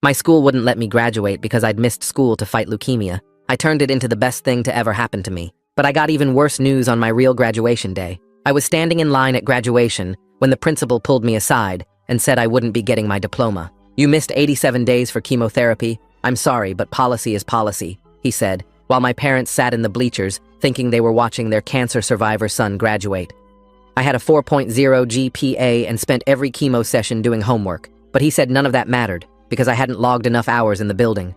My school wouldn't let me graduate because I'd missed school to fight leukemia. I turned it into the best thing to ever happen to me. But I got even worse news on my real graduation day. I was standing in line at graduation when the principal pulled me aside and said I wouldn't be getting my diploma. "You missed 87 days for chemotherapy. I'm sorry, but policy is policy," he said, while my parents sat in the bleachers thinking they were watching their cancer survivor son graduate. I had a 4.0 GPA and spent every chemo session doing homework, but he said none of that mattered because I hadn't logged enough hours in the building.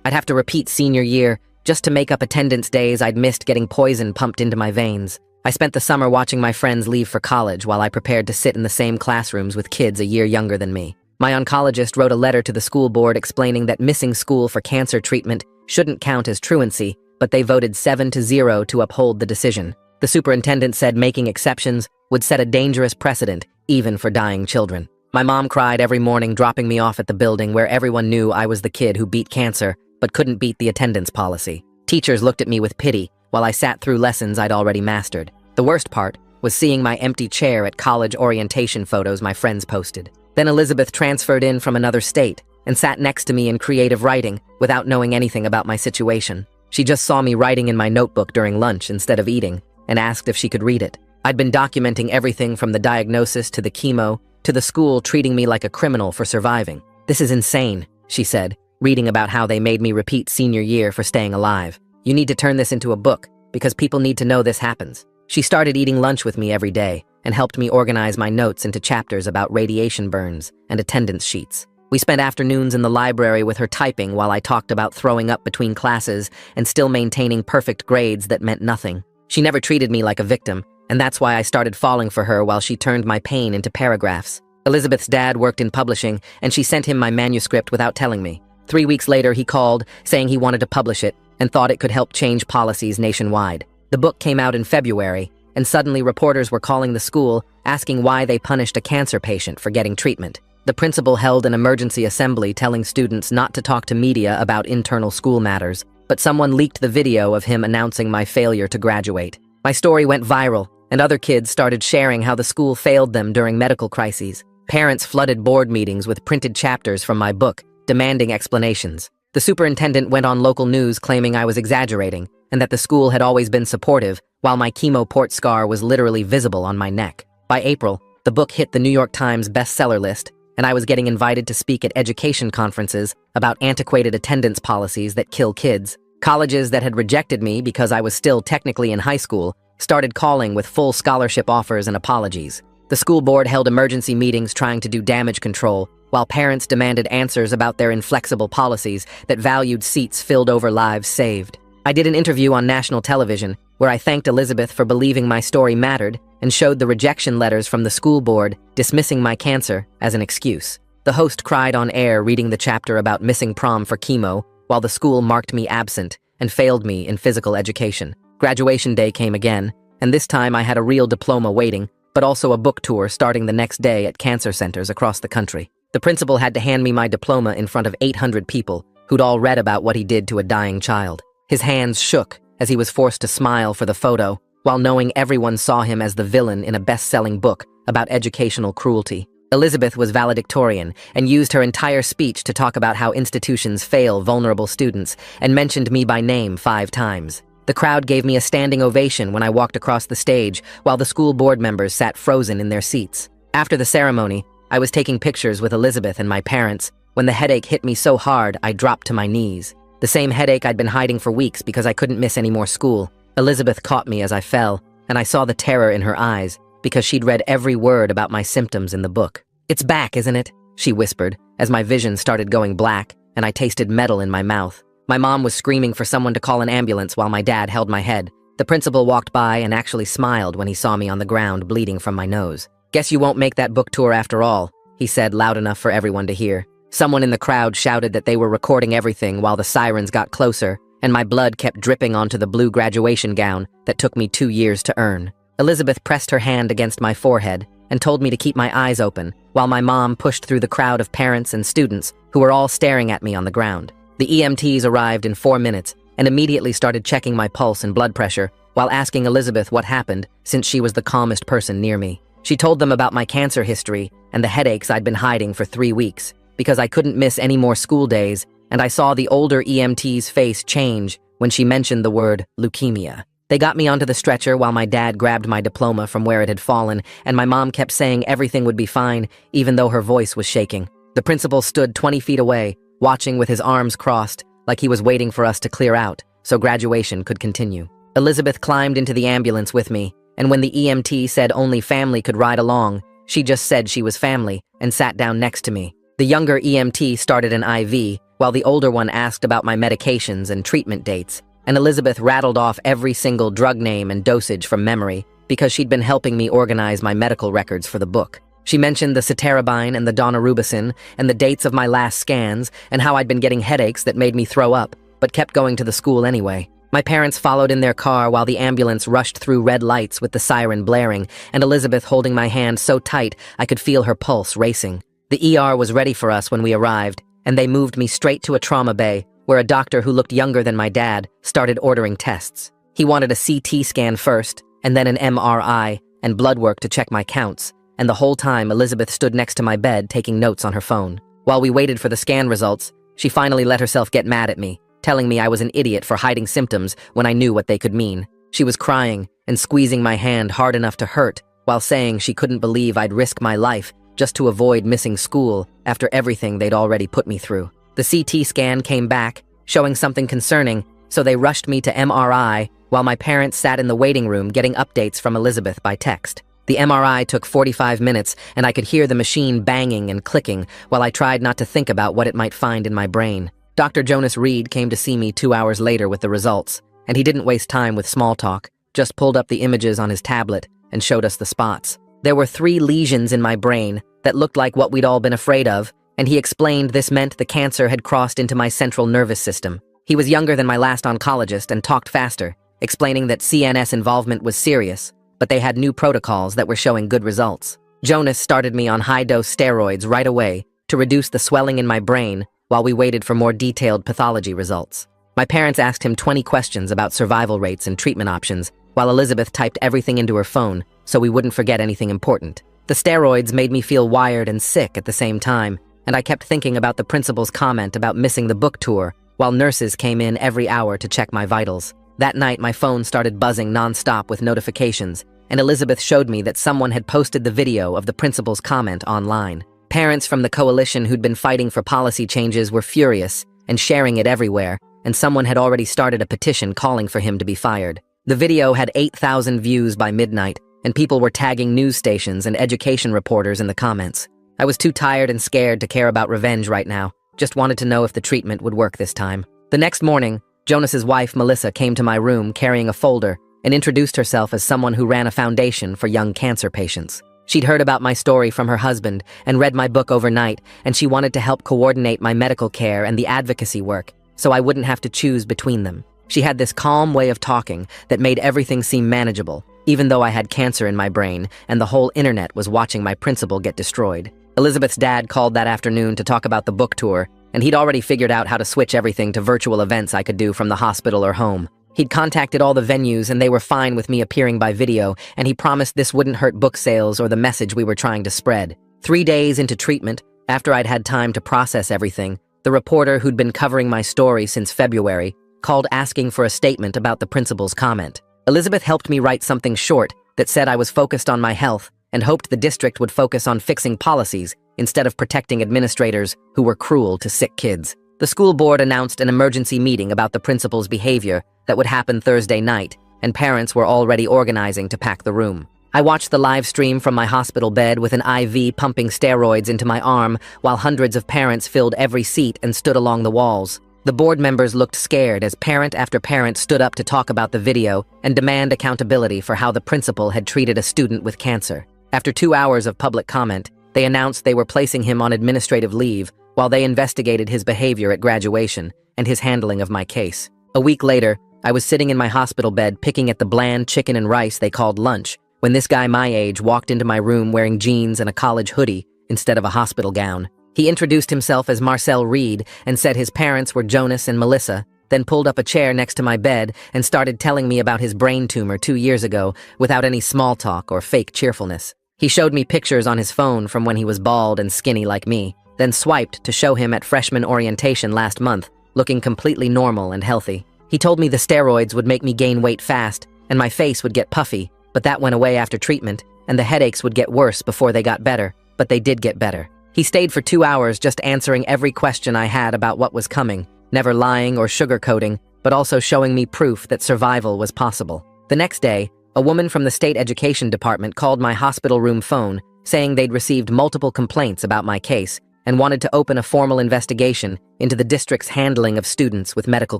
I'd have to repeat senior year just to make up attendance days I'd missed getting poison pumped into my veins. I spent the summer watching my friends leave for college while I prepared to sit in the same classrooms with kids a year younger than me. My oncologist wrote a letter to the school board explaining that missing school for cancer treatment shouldn't count as truancy, but they voted 7-0 to uphold the decision. The superintendent said making exceptions would set a dangerous precedent, even for dying children. My mom cried every morning dropping me off at the building where everyone knew I was the kid who beat cancer, but couldn't beat the attendance policy. Teachers looked at me with pity while I sat through lessons I'd already mastered. The worst part was seeing my empty chair at college orientation photos my friends posted. Then Elizabeth transferred in from another state and sat next to me in creative writing without knowing anything about my situation. She just saw me writing in my notebook during lunch instead of eating and asked if she could read it. I'd been documenting everything from the diagnosis to the chemo to the school treating me like a criminal for surviving. "This is insane," she said, reading about how they made me repeat senior year for staying alive. "You need to turn this into a book because people need to know this happens." She started eating lunch with me every day and helped me organize my notes into chapters about radiation burns and attendance sheets. We spent afternoons in the library with her typing while I talked about throwing up between classes and still maintaining perfect grades that meant nothing. She never treated me like a victim, and that's why I started falling for her while she turned my pain into paragraphs. Elizabeth's dad worked in publishing, and she sent him my manuscript without telling me. 3 weeks later, he called, saying he wanted to publish it and thought it could help change policies nationwide. The book came out in February, and suddenly reporters were calling the school, asking why they punished a cancer patient for getting treatment. The principal held an emergency assembly telling students not to talk to media about internal school matters, but someone leaked the video of him announcing my failure to graduate. My story went viral, and other kids started sharing how the school failed them during medical crises. Parents flooded board meetings with printed chapters from my book, demanding explanations. The superintendent went on local news claiming I was exaggerating and that the school had always been supportive, while my chemo port scar was literally visible on my neck. By April, the book hit the New York Times bestseller list, and I was getting invited to speak at education conferences about antiquated attendance policies that kill kids. Colleges that had rejected me because I was still technically in high school started calling with full scholarship offers and apologies. The school board held emergency meetings trying to do damage control, while parents demanded answers about their inflexible policies that valued seats filled over lives saved. I did an interview on national television where I thanked Elizabeth for believing my story mattered and showed the rejection letters from the school board dismissing my cancer as an excuse. The host cried on air reading the chapter about missing prom for chemo, while the school marked me absent and failed me in physical education. Graduation day came again, and this time I had a real diploma waiting, but also a book tour starting the next day at cancer centers across the country. The principal had to hand me my diploma in front of 800 people who'd all read about what he did to a dying child. His hands shook as he was forced to smile for the photo, while knowing everyone saw him as the villain in a best-selling book about educational cruelty. Elizabeth was valedictorian and used her entire speech to talk about how institutions fail vulnerable students and mentioned me by name 5 times. The crowd gave me a standing ovation when I walked across the stage, while the school board members sat frozen in their seats. After the ceremony, I was taking pictures with Elizabeth and my parents when the headache hit me so hard I dropped to my knees. The same headache I'd been hiding for weeks because I couldn't miss any more school. Elizabeth caught me as I fell, and I saw the terror in her eyes because she'd read every word about my symptoms in the book. "It's back, isn't it?" she whispered as my vision started going black and I tasted metal in my mouth. My mom was screaming for someone to call an ambulance while my dad held my head. The principal walked by and actually smiled when he saw me on the ground bleeding from my nose. "Guess you won't make that book tour after all," he said loud enough for everyone to hear. Someone in the crowd shouted that they were recording everything while the sirens got closer, and my blood kept dripping onto the blue graduation gown that took me 2 years to earn. Elizabeth pressed her hand against my forehead and told me to keep my eyes open, while my mom pushed through the crowd of parents and students who were all staring at me on the ground. The EMTs arrived in 4 minutes and immediately started checking my pulse and blood pressure while asking Elizabeth what happened, since she was the calmest person near me. She told them about my cancer history and the headaches I'd been hiding for 3 weeks. because I couldn't miss any more school days, and I saw the older EMT's face change when she mentioned the word leukemia. They got me onto the stretcher while my dad grabbed my diploma from where it had fallen, and my mom kept saying everything would be fine, even though her voice was shaking. The principal stood 20 feet away, watching with his arms crossed, like he was waiting for us to clear out, so graduation could continue. Elizabeth climbed into the ambulance with me, and when the EMT said only family could ride along, she just said she was family and sat down next to me. The younger EMT started an IV, while the older one asked about my medications and treatment dates, and Elizabeth rattled off every single drug name and dosage from memory because she'd been helping me organize my medical records for the book. She mentioned the ceterabine and the daunorubicin and the dates of my last scans and how I'd been getting headaches that made me throw up, but kept going to the school anyway. My parents followed in their car while the ambulance rushed through red lights with the siren blaring, and Elizabeth holding my hand so tight I could feel her pulse racing. The ER was ready for us when we arrived, and they moved me straight to a trauma bay, where a doctor who looked younger than my dad started ordering tests. He wanted a CT scan first, and then an MRI, and blood work to check my counts, and the whole time Elizabeth stood next to my bed taking notes on her phone. While we waited for the scan results, she finally let herself get mad at me, telling me I was an idiot for hiding symptoms when I knew what they could mean. She was crying and squeezing my hand hard enough to hurt, while saying she couldn't believe I'd risk my life just to avoid missing school after everything they'd already put me through. The CT scan came back, showing something concerning, so they rushed me to MRI while my parents sat in the waiting room getting updates from Elizabeth by text. The MRI took 45 minutes, and I could hear the machine banging and clicking while I tried not to think about what it might find in my brain. Dr. Jonas Reed came to see me 2 hours later with the results, and he didn't waste time with small talk, just pulled up the images on his tablet and showed us the spots. There were 3 lesions in my brain that looked like what we'd all been afraid of, and he explained this meant the cancer had crossed into my central nervous system. He was younger than my last oncologist and talked faster, explaining that CNS involvement was serious, but they had new protocols that were showing good results. Jonas started me on high-dose steroids right away to reduce the swelling in my brain while we waited for more detailed pathology results. My parents asked him 20 questions about survival rates and treatment options, while Elizabeth typed everything into her phone so we wouldn't forget anything important. The steroids made me feel wired and sick at the same time, and I kept thinking about the principal's comment about missing the book tour, while nurses came in every hour to check my vitals. That night, my phone started buzzing nonstop with notifications, and Elizabeth showed me that someone had posted the video of the principal's comment online. Parents from the coalition who'd been fighting for policy changes were furious and sharing it everywhere, and someone had already started a petition calling for him to be fired. The video had 8,000 views by midnight, and people were tagging news stations and education reporters in the comments. I was too tired and scared to care about revenge right now, just wanted to know if the treatment would work this time. The next morning, Jonas's wife, Melissa, came to my room carrying a folder and introduced herself as someone who ran a foundation for young cancer patients. She'd heard about my story from her husband and read my book overnight, and she wanted to help coordinate my medical care and the advocacy work, so I wouldn't have to choose between them. She had this calm way of talking that made everything seem manageable, even though I had cancer in my brain and the whole internet was watching my principal get destroyed. Elizabeth's dad called that afternoon to talk about the book tour, and he'd already figured out how to switch everything to virtual events I could do from the hospital or home. He'd contacted all the venues and they were fine with me appearing by video, and he promised this wouldn't hurt book sales or the message we were trying to spread. 3 days into treatment, after I'd had time to process everything, the reporter who'd been covering my story since February called asking for a statement about the principal's comment. Elizabeth helped me write something short that said I was focused on my health and hoped the district would focus on fixing policies instead of protecting administrators who were cruel to sick kids. The school board announced an emergency meeting about the principal's behavior that would happen Thursday night, and parents were already organizing to pack the room. I watched the live stream from my hospital bed with an IV pumping steroids into my arm while hundreds of parents filled every seat and stood along the walls. The board members looked scared as parent after parent stood up to talk about the video and demand accountability for how the principal had treated a student with cancer. After 2 hours of public comment, they announced they were placing him on administrative leave while they investigated his behavior at graduation and his handling of my case. A week later, I was sitting in my hospital bed picking at the bland chicken and rice they called lunch when this guy my age walked into my room wearing jeans and a college hoodie instead of a hospital gown. He introduced himself as Marcel Reed and said his parents were Jonas and Melissa, then pulled up a chair next to my bed and started telling me about his brain tumor 2 years ago without any small talk or fake cheerfulness. He showed me pictures on his phone from when he was bald and skinny like me, then swiped to show him at freshman orientation last month, looking completely normal and healthy. He told me the steroids would make me gain weight fast, and my face would get puffy, but that went away after treatment, and the headaches would get worse before they got better, but they did get better. He stayed for 2 hours just answering every question I had about what was coming, never lying or sugarcoating, but also showing me proof that survival was possible. The next day, a woman from the state education department called my hospital room phone, saying they'd received multiple complaints about my case and wanted to open a formal investigation into the district's handling of students with medical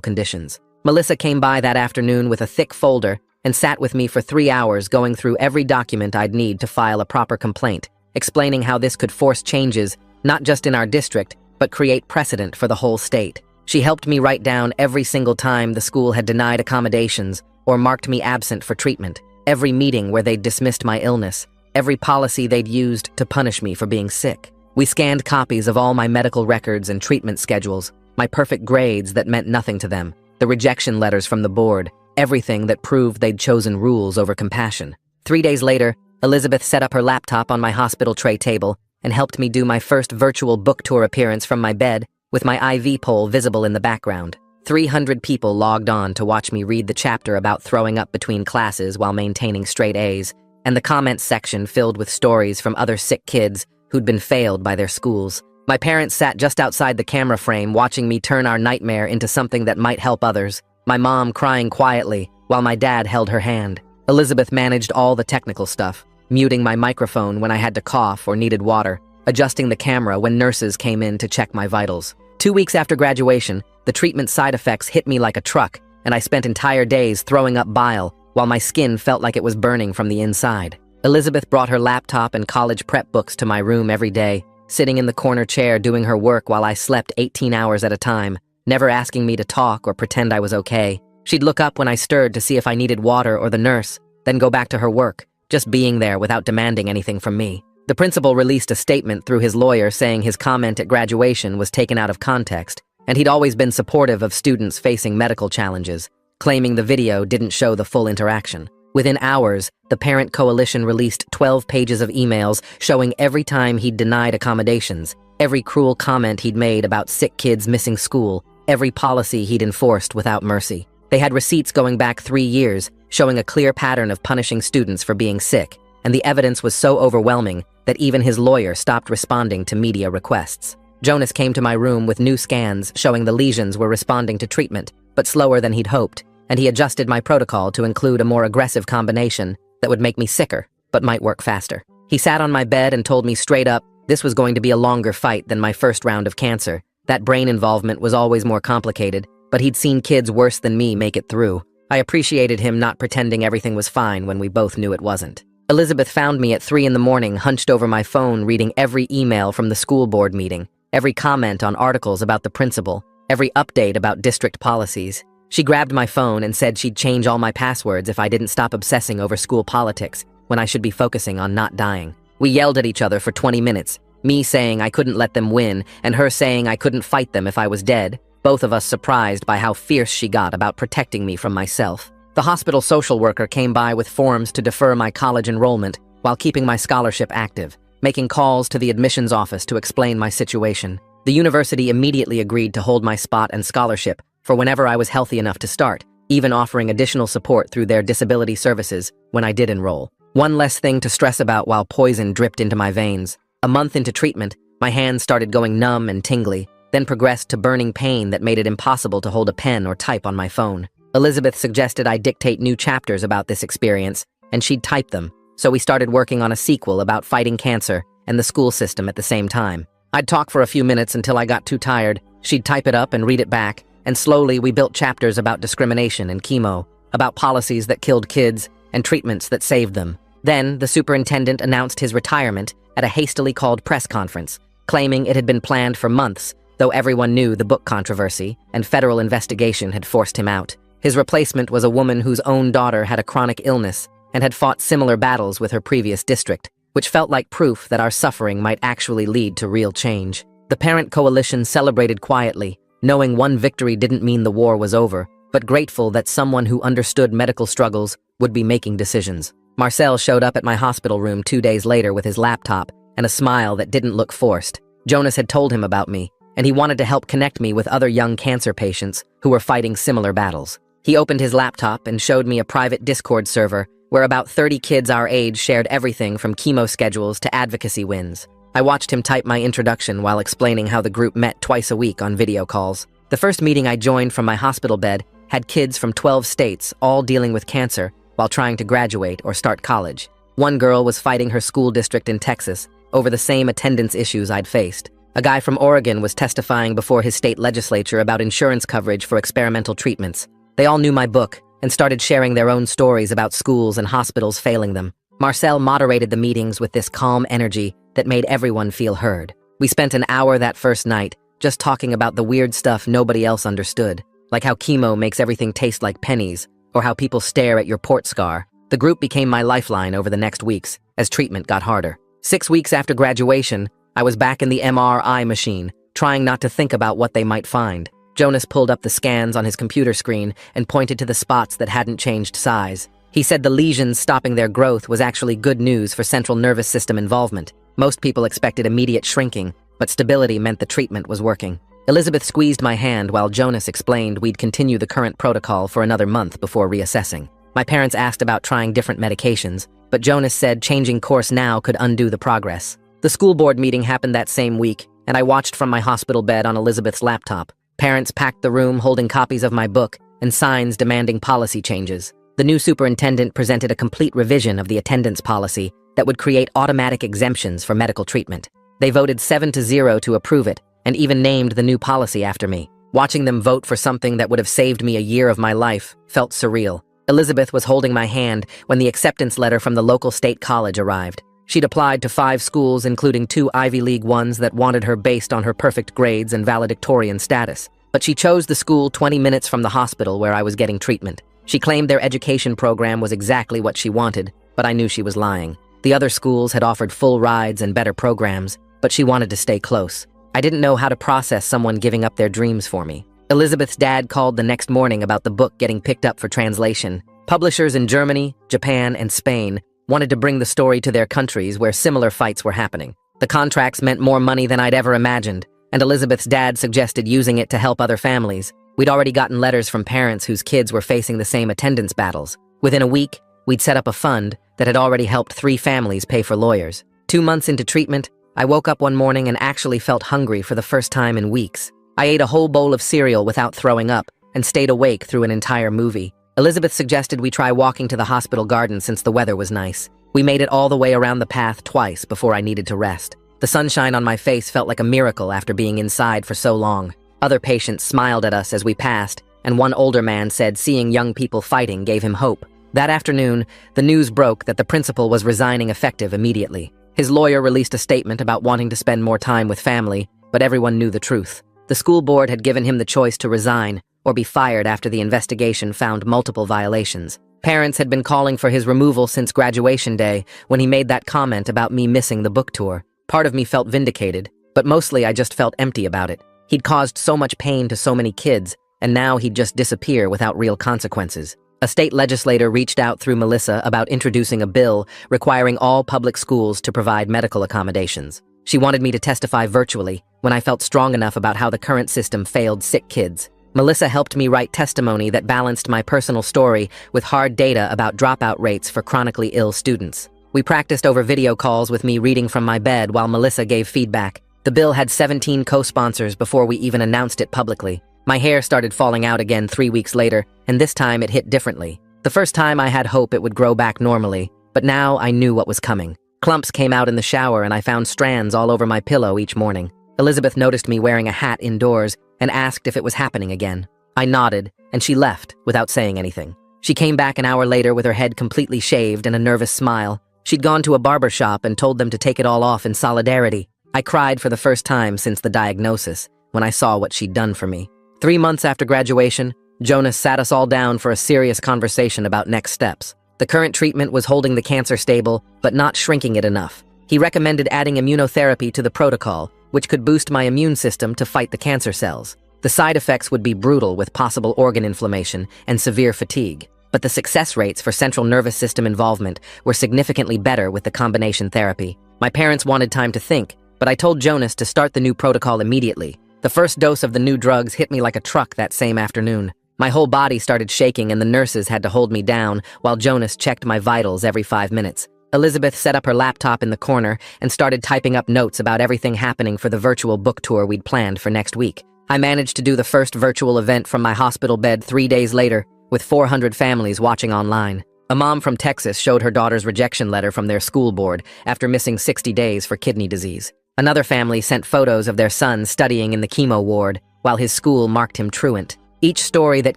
conditions. Melissa came by that afternoon with a thick folder and sat with me for 3 hours going through every document I'd need to file a proper complaint, explaining how this could force changes not just in our district, but create precedent for the whole state. She helped me write down every single time the school had denied accommodations or marked me absent for treatment, every meeting where they'd dismissed my illness, every policy they'd used to punish me for being sick. We scanned copies of all my medical records and treatment schedules, my perfect grades that meant nothing to them, the rejection letters from the board, everything that proved they'd chosen rules over compassion. 3 days later, Elizabeth set up her laptop on my hospital tray table and helped me do my first virtual book tour appearance from my bed with my IV pole visible in the background. 300 people logged on to watch me read the chapter about throwing up between classes while maintaining straight A's, and the comments section filled with stories from other sick kids who'd been failed by their schools. My parents sat just outside the camera frame watching me turn our nightmare into something that might help others, my mom crying quietly while my dad held her hand. Elizabeth managed all the technical stuff, muting my microphone when I had to cough or needed water, adjusting the camera when nurses came in to check my vitals. 2 weeks after graduation, the treatment side effects hit me like a truck, and I spent entire days throwing up bile while my skin felt like it was burning from the inside. Elizabeth brought her laptop and college prep books to my room every day, sitting in the corner chair doing her work while I slept 18 hours at a time, never asking me to talk or pretend I was okay. She'd look up when I stirred to see if I needed water or the nurse, then go back to her work, just being there without demanding anything from me. The principal released a statement through his lawyer saying his comment at graduation was taken out of context, and he'd always been supportive of students facing medical challenges, claiming the video didn't show the full interaction. Within hours, the parent coalition released 12 pages of emails showing every time he'd denied accommodations, every cruel comment he'd made about sick kids missing school, every policy he'd enforced without mercy. They had receipts going back 3 years, showing a clear pattern of punishing students for being sick, and the evidence was so overwhelming that even his lawyer stopped responding to media requests. Jonas came to my room with new scans showing the lesions were responding to treatment, but slower than he'd hoped, and he adjusted my protocol to include a more aggressive combination that would make me sicker, but might work faster. He sat on my bed and told me straight up this was going to be a longer fight than my first round of cancer. That brain involvement was always more complicated, but he'd seen kids worse than me make it through. I appreciated him not pretending everything was fine when we both knew it wasn't. Elizabeth found me at 3 in the morning, hunched over my phone, reading every email from the school board meeting, every comment on articles about the principal, every update about district policies. She grabbed my phone and said she'd change all my passwords if I didn't stop obsessing over school politics when I should be focusing on not dying. We yelled at each other for 20 minutes, me saying I couldn't let them win and her saying I couldn't fight them if I was dead, both of us surprised by how fierce she got about protecting me from myself. The hospital social worker came by with forms to defer my college enrollment while keeping my scholarship active, making calls to the admissions office to explain my situation. The university immediately agreed to hold my spot and scholarship for whenever I was healthy enough to start, even offering additional support through their disability services when I did enroll. One less thing to stress about while poison dripped into my veins. A month into treatment, my hands started going numb and tingly, then progressed to burning pain that made it impossible to hold a pen or type on my phone. Elizabeth suggested I dictate new chapters about this experience, and she'd type them, so we started working on a sequel about fighting cancer and the school system at the same time. I'd talk for a few minutes until I got too tired, she'd type it up and read it back, and slowly we built chapters about discrimination and chemo, about policies that killed kids and treatments that saved them. Then, the superintendent announced his retirement at a hastily called press conference, claiming it had been planned for months, though everyone knew the book controversy and federal investigation had forced him out. His replacement was a woman whose own daughter had a chronic illness and had fought similar battles with her previous district, which felt like proof that our suffering might actually lead to real change. The parent coalition celebrated quietly, knowing one victory didn't mean the war was over, but grateful that someone who understood medical struggles would be making decisions. Marcel showed up at my hospital room 2 days later with his laptop and a smile that didn't look forced. Jonas had told him about me, and he wanted to help connect me with other young cancer patients who were fighting similar battles. He opened his laptop and showed me a private Discord server where about 30 kids our age shared everything from chemo schedules to advocacy wins. I watched him type my introduction while explaining how the group met twice a week on video calls. The first meeting I joined from my hospital bed had kids from 12 states all dealing with cancer while trying to graduate or start college. One girl was fighting her school district in Texas over the same attendance issues I'd faced. A guy from Oregon was testifying before his state legislature about insurance coverage for experimental treatments. They all knew my book and started sharing their own stories about schools and hospitals failing them. Marcel moderated the meetings with this calm energy that made everyone feel heard. We spent an hour that first night just talking about the weird stuff nobody else understood, like how chemo makes everything taste like pennies, or how people stare at your port scar. The group became my lifeline over the next weeks as treatment got harder. 6 weeks after graduation, I was back in the MRI machine, trying not to think about what they might find. Jonas pulled up the scans on his computer screen and pointed to the spots that hadn't changed size. He said the lesions stopping their growth was actually good news for central nervous system involvement. Most people expected immediate shrinking, but stability meant the treatment was working. Elizabeth squeezed my hand while Jonas explained we'd continue the current protocol for another month before reassessing. My parents asked about trying different medications, but Jonas said changing course now could undo the progress. The school board meeting happened that same week, and I watched from my hospital bed on Elizabeth's laptop. Parents packed the room holding copies of my book and signs demanding policy changes. The new superintendent presented a complete revision of the attendance policy that would create automatic exemptions for medical treatment. They voted 7-0 to approve it, and even named the new policy after me. Watching them vote for something that would have saved me a year of my life felt surreal. Elizabeth was holding my hand when the acceptance letter from the local state college arrived. She'd applied to 5 schools, including 2 Ivy League ones that wanted her based on her perfect grades and valedictorian status. But she chose the school 20 minutes from the hospital where I was getting treatment. She claimed their education program was exactly what she wanted, but I knew she was lying. The other schools had offered full rides and better programs, but she wanted to stay close. I didn't know how to process someone giving up their dreams for me. Elizabeth's dad called the next morning about the book getting picked up for translation. Publishers in Germany, Japan, and Spain wanted to bring the story to their countries where similar fights were happening. The contracts meant more money than I'd ever imagined, and Elizabeth's dad suggested using it to help other families. We'd already gotten letters from parents whose kids were facing the same attendance battles. Within a week, we'd set up a fund that had already helped 3 families pay for lawyers. 2 months into treatment, I woke up one morning and actually felt hungry for the first time in weeks. I ate a whole bowl of cereal without throwing up and stayed awake through an entire movie. Elizabeth suggested we try walking to the hospital garden since the weather was nice. We made it all the way around the path twice before I needed to rest. The sunshine on my face felt like a miracle after being inside for so long. Other patients smiled at us as we passed, and one older man said seeing young people fighting gave him hope. That afternoon, the news broke that the principal was resigning effective immediately. His lawyer released a statement about wanting to spend more time with family, but everyone knew the truth. The school board had given him the choice to resign or be fired after the investigation found multiple violations. Parents had been calling for his removal since graduation day when he made that comment about me missing the book tour. Part of me felt vindicated, but mostly I just felt empty about it. He'd caused so much pain to so many kids, and now he'd just disappear without real consequences. A state legislator reached out through Melissa about introducing a bill requiring all public schools to provide medical accommodations. She wanted me to testify virtually when I felt strong enough about how the current system failed sick kids. Melissa helped me write testimony that balanced my personal story with hard data about dropout rates for chronically ill students. We practiced over video calls with me reading from my bed while Melissa gave feedback. The bill had 17 co-sponsors before we even announced it publicly. My hair started falling out again 3 weeks later, and this time it hit differently. The first time I had hope it would grow back normally, but now I knew what was coming. Clumps came out in the shower and I found strands all over my pillow each morning. Elizabeth noticed me wearing a hat indoors and asked if it was happening again. I nodded, and she left without saying anything. She came back an hour later with her head completely shaved and a nervous smile. She'd gone to a barber shop and told them to take it all off in solidarity. I cried for the first time since the diagnosis when I saw what she'd done for me. 3 months after graduation, Jonas sat us all down for a serious conversation about next steps. The current treatment was holding the cancer stable, but not shrinking it enough. He recommended adding immunotherapy to the protocol, which could boost my immune system to fight the cancer cells. The side effects would be brutal with possible organ inflammation and severe fatigue, but the success rates for central nervous system involvement were significantly better with the combination therapy. My parents wanted time to think, but I told Jonas to start the new protocol immediately. The first dose of the new drugs hit me like a truck that same afternoon. My whole body started shaking and the nurses had to hold me down while Jonas checked my vitals every 5 minutes. Elizabeth set up her laptop in the corner and started typing up notes about everything happening for the virtual book tour we'd planned for next week. I managed to do the first virtual event from my hospital bed 3 days later, with 400 families watching online. A mom from Texas showed her daughter's rejection letter from their school board after missing 60 days for kidney disease. Another family sent photos of their son studying in the chemo ward, while his school marked him truant. Each story that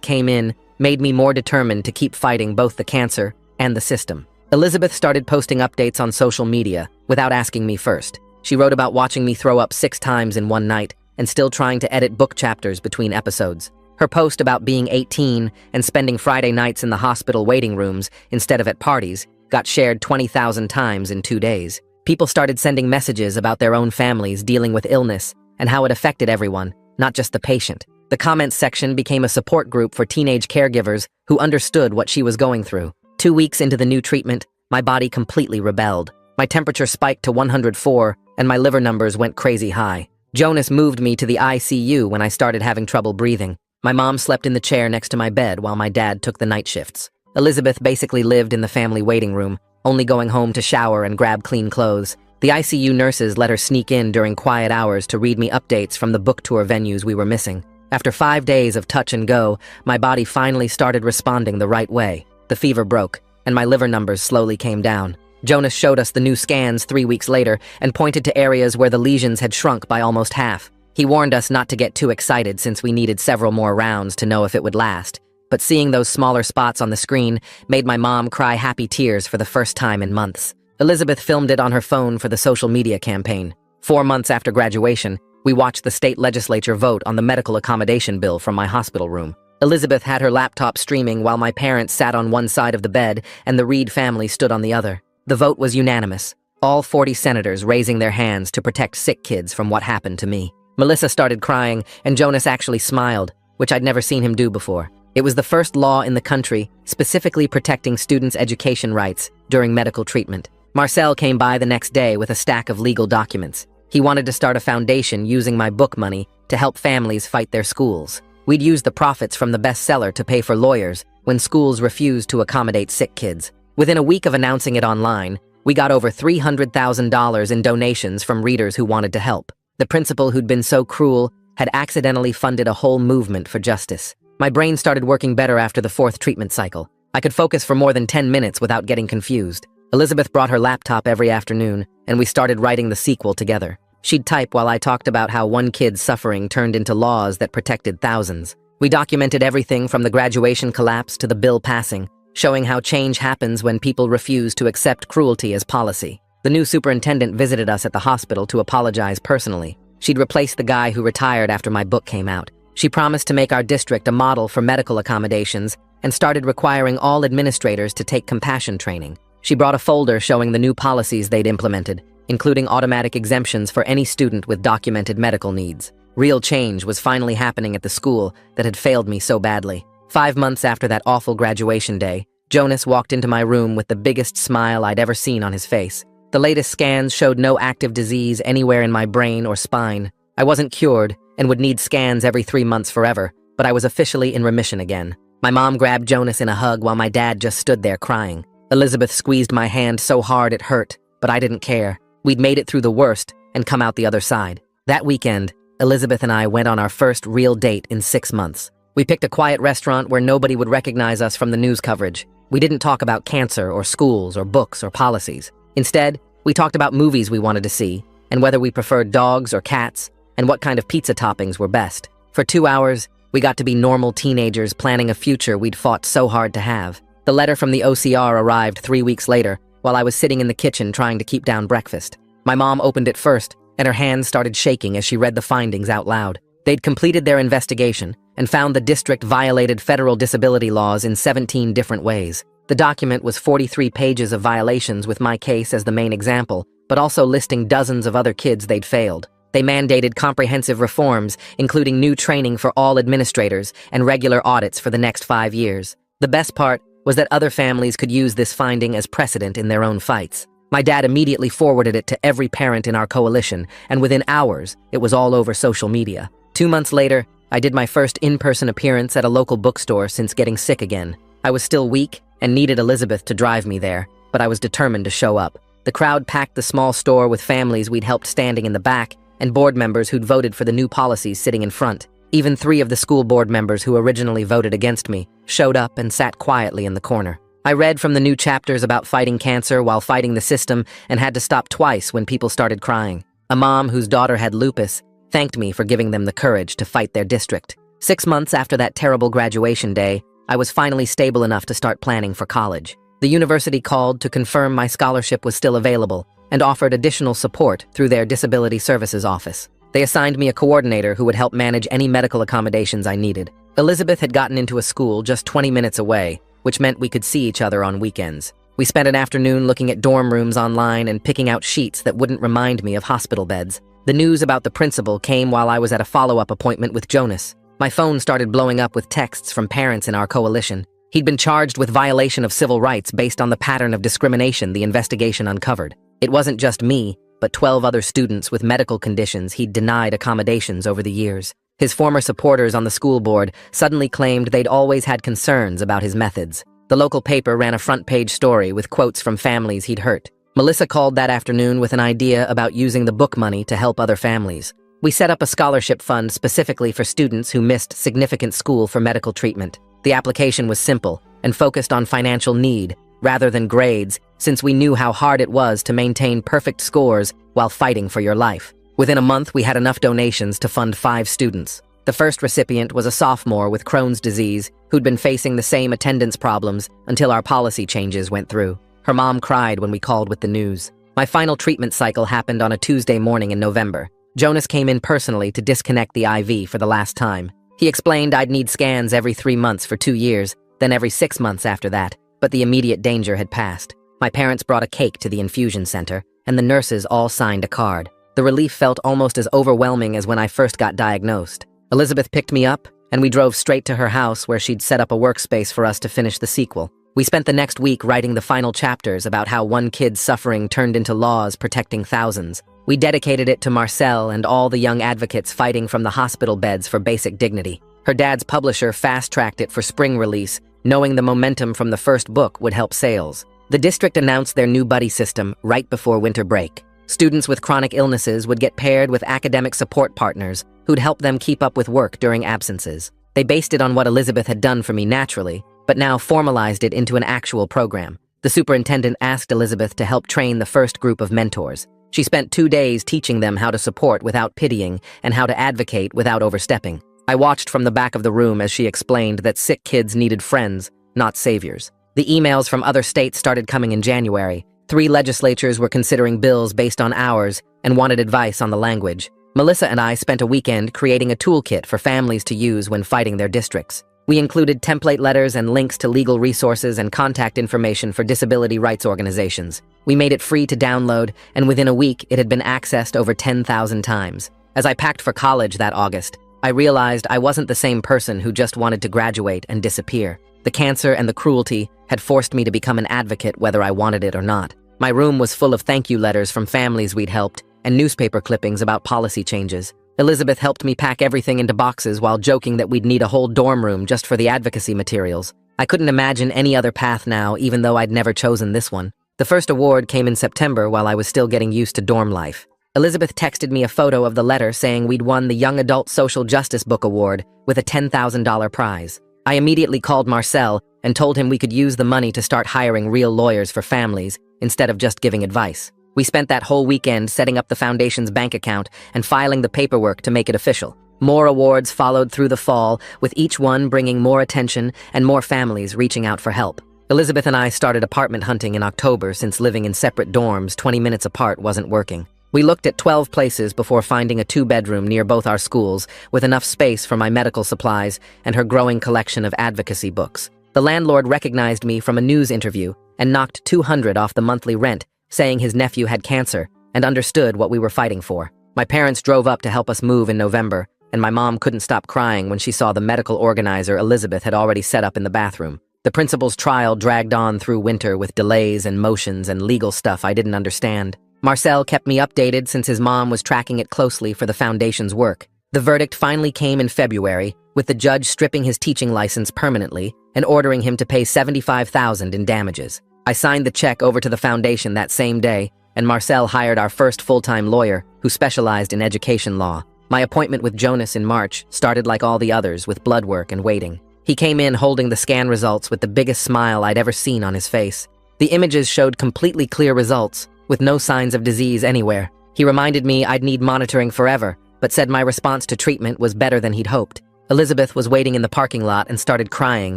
came in made me more determined to keep fighting both the cancer and the system. Elizabeth started posting updates on social media without asking me first. She wrote about watching me throw up 6 times in one night and still trying to edit book chapters between episodes. Her post about being 18 and spending Friday nights in the hospital waiting rooms instead of at parties got shared 20,000 times in 2 days. People started sending messages about their own families dealing with illness and how it affected everyone, not just the patient. The comments section became a support group for teenage caregivers who understood what she was going through. 2 weeks into the new treatment, my body completely rebelled. My temperature spiked to 104 and my liver numbers went crazy high. Jonas moved me to the ICU when I started having trouble breathing. My mom slept in the chair next to my bed while my dad took the night shifts. Elizabeth basically lived in the family waiting room, only going home to shower and grab clean clothes. The ICU nurses let her sneak in during quiet hours to read me updates from the book tour venues we were missing. After 5 days of touch and go, my body finally started responding the right way. The fever broke, and my liver numbers slowly came down. Jonas showed us the new scans 3 weeks later and pointed to areas where the lesions had shrunk by almost half. He warned us not to get too excited since we needed several more rounds to know if it would last. But seeing those smaller spots on the screen made my mom cry happy tears for the first time in months. Elizabeth filmed it on her phone for the social media campaign. 4 months after graduation, we watched the state legislature vote on the medical accommodation bill from my hospital room. Elizabeth had her laptop streaming while my parents sat on one side of the bed and the Reed family stood on the other. The vote was unanimous, all 40 senators raising their hands to protect sick kids from what happened to me. Melissa started crying, and Jonas actually smiled, which I'd never seen him do before. It was the first law in the country specifically protecting students' education rights during medical treatment. Marcel came by the next day with a stack of legal documents. He wanted to start a foundation using my book money to help families fight their schools. We'd use the profits from the bestseller to pay for lawyers when schools refused to accommodate sick kids. Within a week of announcing it online, we got over $300,000 in donations from readers who wanted to help. The principal who'd been so cruel had accidentally funded a whole movement for justice. My brain started working better after the 4th treatment cycle. I could focus for more than 10 minutes without getting confused. Elizabeth brought her laptop every afternoon, and we started writing the sequel together. She'd type while I talked about how one kid's suffering turned into laws that protected thousands. We documented everything from the graduation collapse to the bill passing, showing how change happens when people refuse to accept cruelty as policy. The new superintendent visited us at the hospital to apologize personally. She'd replaced the guy who retired after my book came out. She promised to make our district a model for medical accommodations and started requiring all administrators to take compassion training. She brought a folder showing the new policies they'd implemented, including automatic exemptions for any student with documented medical needs. Real change was finally happening at the school that had failed me so badly. 5 months after that awful graduation day, Jonas walked into my room with the biggest smile I'd ever seen on his face. The latest scans showed no active disease anywhere in my brain or spine. I wasn't cured and would need scans every 3 months forever, but I was officially in remission again. My mom grabbed Jonas in a hug while my dad just stood there crying. Elizabeth squeezed my hand so hard it hurt, but I didn't care. We'd made it through the worst and come out the other side. That weekend, Elizabeth and I went on our first real date in 6 months. We picked a quiet restaurant where nobody would recognize us from the news coverage. We didn't talk about cancer or schools or books or policies. Instead, we talked about movies we wanted to see and whether we preferred dogs or cats and what kind of pizza toppings were best. For 2 hours, we got to be normal teenagers planning a future we'd fought so hard to have. The letter from the OCR arrived 3 weeks later while I was sitting in the kitchen trying to keep down breakfast. My mom opened it first, and her hands started shaking as she read the findings out loud. They'd completed their investigation and found the district violated federal disability laws in 17 different ways. The document was 43 pages of violations with my case as the main example, but also listing dozens of other kids they'd failed. They mandated comprehensive reforms, including new training for all administrators and regular audits for the next 5 years. The best part was that other families could use this finding as precedent in their own fights. My dad immediately forwarded it to every parent in our coalition, and within hours, it was all over social media. 2 months later, I did my first in-person appearance at a local bookstore since getting sick again. I was still weak and needed Elizabeth to drive me there, but I was determined to show up. The crowd packed the small store with families we'd helped standing in the back and board members who'd voted for the new policies sitting in front. Even 3 of the school board members who originally voted against me showed up and sat quietly in the corner. I read from the new chapters about fighting cancer while fighting the system and had to stop twice when people started crying. A mom whose daughter had lupus thanked me for giving them the courage to fight their district. 6 months after that terrible graduation day, I was finally stable enough to start planning for college. The university called to confirm my scholarship was still available and offered additional support through their Disability Services office. They assigned me a coordinator who would help manage any medical accommodations I needed. Elizabeth had gotten into a school just 20 minutes away, which meant we could see each other on weekends. We spent an afternoon looking at dorm rooms online and picking out sheets that wouldn't remind me of hospital beds. The news about the principal came while I was at a follow-up appointment with Jonas. My phone started blowing up with texts from parents in our coalition. He'd been charged with violation of civil rights based on the pattern of discrimination the investigation uncovered. It wasn't just me, but 12 other students with medical conditions he'd denied accommodations over the years. His former supporters on the school board suddenly claimed they'd always had concerns about his methods. The local paper ran a front-page story with quotes from families he'd hurt. Melissa called that afternoon with an idea about using the book money to help other families. We set up a scholarship fund specifically for students who missed significant school for medical treatment. The application was simple and focused on financial need rather than grades, since we knew how hard it was to maintain perfect scores while fighting for your life. Within a month, we had enough donations to fund 5 students. The first recipient was a sophomore with Crohn's disease who'd been facing the same attendance problems until our policy changes went through. Her mom cried when we called with the news. My final treatment cycle happened on a Tuesday morning in November. Jonas came in personally to disconnect the IV for the last time. He explained I'd need scans every 3 months for 2 years, then every 6 months after that, but the immediate danger had passed. My parents brought a cake to the infusion center, and the nurses all signed a card. The relief felt almost as overwhelming as when I first got diagnosed. Elizabeth picked me up, and we drove straight to her house where she'd set up a workspace for us to finish the sequel. We spent the next week writing the final chapters about how one kid's suffering turned into laws protecting thousands. We dedicated it to Marcel and all the young advocates fighting from the hospital beds for basic dignity. Her dad's publisher fast-tracked it for spring release, knowing the momentum from the first book would help sales. The district announced their new buddy system right before winter break. Students with chronic illnesses would get paired with academic support partners who'd help them keep up with work during absences. They based it on what Elizabeth had done for me naturally, but now formalized it into an actual program. The superintendent asked Elizabeth to help train the first group of mentors. She spent 2 days teaching them how to support without pitying and how to advocate without overstepping. I watched from the back of the room as she explained that sick kids needed friends, not saviors. The emails from other states started coming in January. 3 legislatures were considering bills based on ours and wanted advice on the language. Melissa and I spent a weekend creating a toolkit for families to use when fighting their districts. We included template letters and links to legal resources and contact information for disability rights organizations. We made it free to download, and within a week, it had been accessed over 10,000 times. As I packed for college that August, I realized I wasn't the same person who just wanted to graduate and disappear. The cancer and the cruelty had forced me to become an advocate whether I wanted it or not. My room was full of thank you letters from families we'd helped and newspaper clippings about policy changes. Elizabeth helped me pack everything into boxes while joking that we'd need a whole dorm room just for the advocacy materials. I couldn't imagine any other path now, even though I'd never chosen this one. The first award came in September while I was still getting used to dorm life. Elizabeth texted me a photo of the letter saying we'd won the Young Adult Social Justice Book Award with a $10,000 prize. I immediately called Marcel and told him we could use the money to start hiring real lawyers for families instead of just giving advice. We spent that whole weekend setting up the foundation's bank account and filing the paperwork to make it official. More awards followed through the fall, with each one bringing more attention and more families reaching out for help. Elizabeth and I started apartment hunting in October since living in separate dorms 20 minutes apart wasn't working. We looked at 12 places before finding a 2-bedroom near both our schools, with enough space for my medical supplies and her growing collection of advocacy books. The landlord recognized me from a news interview and knocked $200 off the monthly rent, saying his nephew had cancer and understood what we were fighting for. My parents drove up to help us move in November, and my mom couldn't stop crying when she saw the medical organizer Elizabeth had already set up in the bathroom. The principal's trial dragged on through winter with delays and motions and legal stuff I didn't understand. Marcel kept me updated since his mom was tracking it closely for the foundation's work. The verdict finally came in February, with the judge stripping his teaching license permanently and ordering him to pay $75,000 in damages. I signed the check over to the foundation that same day, and Marcel hired our first full-time lawyer who specialized in education law. My appointment with Jonas in March started like all the others, with blood work and waiting. He came in holding the scan results with the biggest smile I'd ever seen on his face. The images showed completely clear results, with no signs of disease anywhere. He reminded me I'd need monitoring forever, but said my response to treatment was better than he'd hoped. Elizabeth was waiting in the parking lot and started crying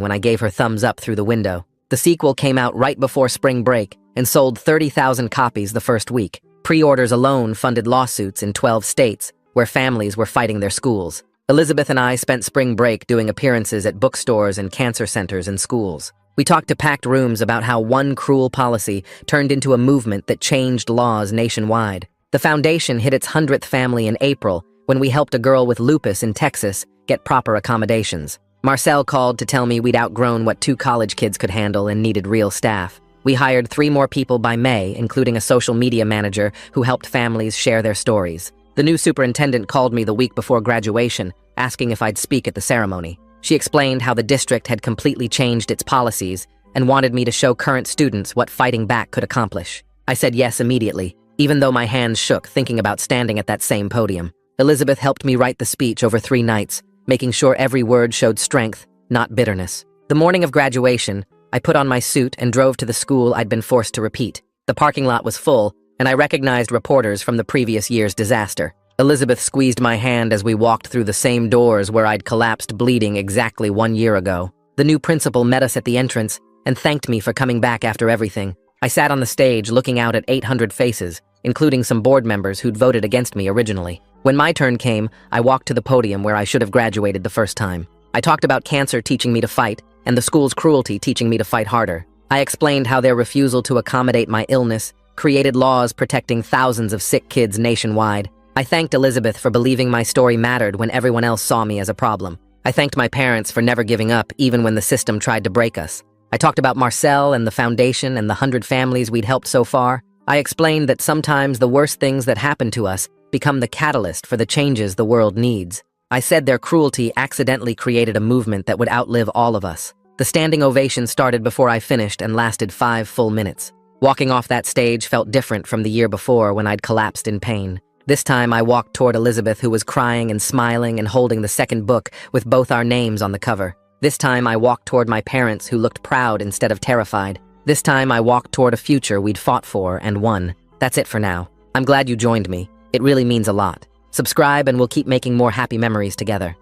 when I gave her thumbs up through the window. The sequel came out right before spring break and sold 30,000 copies the first week. Pre-orders alone funded lawsuits in 12 states, where families were fighting their schools. Elizabeth and I spent spring break doing appearances at bookstores and cancer centers and schools. We talked to packed rooms about how one cruel policy turned into a movement that changed laws nationwide. The foundation hit its 100th family in April when we helped a girl with lupus in Texas get proper accommodations. Marcel called to tell me we'd outgrown what 2 college kids could handle and needed real staff. We hired 3 more people by May, including a social media manager who helped families share their stories. The new superintendent called me the week before graduation, asking if I'd speak at the ceremony. She explained how the district had completely changed its policies and wanted me to show current students what fighting back could accomplish. I said yes immediately, even though my hands shook thinking about standing at that same podium. Elizabeth helped me write the speech over 3 nights, making sure every word showed strength, not bitterness. The morning of graduation, I put on my suit and drove to the school I'd been forced to repeat. The parking lot was full, and I recognized reporters from the previous year's disaster. Elizabeth squeezed my hand as we walked through the same doors where I'd collapsed bleeding exactly 1 year ago. The new principal met us at the entrance and thanked me for coming back after everything. I sat on the stage looking out at 800 faces, including some board members who'd voted against me originally. When my turn came, I walked to the podium where I should have graduated the first time. I talked about cancer teaching me to fight, and the school's cruelty teaching me to fight harder. I explained how their refusal to accommodate my illness created laws protecting thousands of sick kids nationwide. I thanked Elizabeth for believing my story mattered when everyone else saw me as a problem. I thanked my parents for never giving up even when the system tried to break us. I talked about Marcel and the foundation and the 100 families we'd helped so far. I explained that sometimes the worst things that happen to us become the catalyst for the changes the world needs. I said their cruelty accidentally created a movement that would outlive all of us. The standing ovation started before I finished and lasted 5 full minutes. Walking off that stage felt different from the year before when I'd collapsed in pain. This time I walked toward Elizabeth, who was crying and smiling and holding the second book with both our names on the cover. This time I walked toward my parents, who looked proud instead of terrified. This time I walked toward a future we'd fought for and won. That's it for now. I'm glad you joined me. It really means a lot. Subscribe and we'll keep making more happy memories together.